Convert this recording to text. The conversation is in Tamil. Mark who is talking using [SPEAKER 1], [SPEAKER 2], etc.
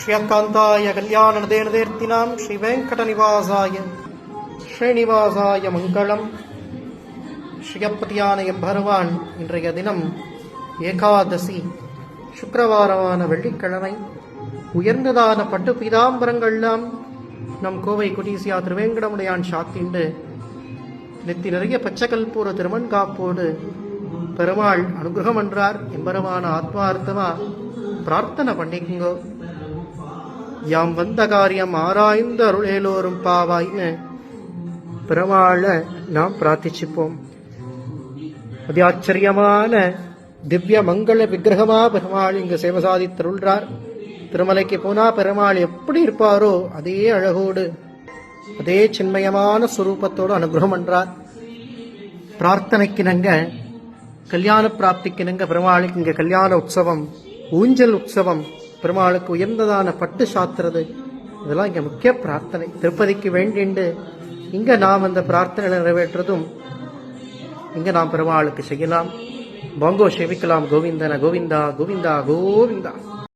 [SPEAKER 1] श्रियकान्ताय कल्याणनदेर्तिनां श्रीवेङ्कटनिवासाय श्रीनिवासाय मङ्गलम्. ஸ்ரீயப்பதியான எம்பெருமான் இன்றைய தினம் ஏகாதசி சுக்கிரவாரமான வெள்ளிக்கிழமை உயர்ந்ததான பட்டு பீதாம்பரங்கள்லாம் நம் கோவை குடீசியா திருவேங்கடமுடையான் சாத்திண்டு நெத்தி நிறைய பச்சைக்கல்பூர திருமண்காப்போடு பெருமாள் அனுகிரகம் என்றார். எம்பெருமான ஆத்மார்த்தமா பிரார்த்தனை பண்ணிக்குங்கோ. யாம் வந்த காரியம் ஆராய்ந்து அருளேலோரும் பாவாய்னு பெருமாளை நாம் பிரார்த்திச்சுப்போம். அதி ஆச்சரியமான திவ்ய மங்கள விக்கிரகமா பெருமாள் இங்கு சேவை சாதித்தருள்றார். திருமலைக்கு போனா பெருமாள் எப்படி இருப்பாரோ அதே அழகோடு அதே சின்மயமான சுரூபத்தோடு அனுகிரகம் என்றார். பிரார்த்தனைக்கு நங்க கல்யாண பிராப்திக்கு நங்க பெருமாளுக்கு இங்க கல்யாண உற்சவம், ஊஞ்சல் உற்சவம், பெருமாளுக்கு உயர்ந்ததான பட்டு சாத்துறது, இதெல்லாம் இங்க முக்கிய பிரார்த்தனை. திருப்பதிக்கு வேண்டிண்டு இங்க நாம் அந்த பிரார்த்தனை நிறைவேற்றதும் இங்க நாம் பெருமாளுக்கு செய்யலாம். வாங்கோ சேவிக்கலாம். கோவிந்தன கோவிந்தா கோவிந்தா கோவிந்தா.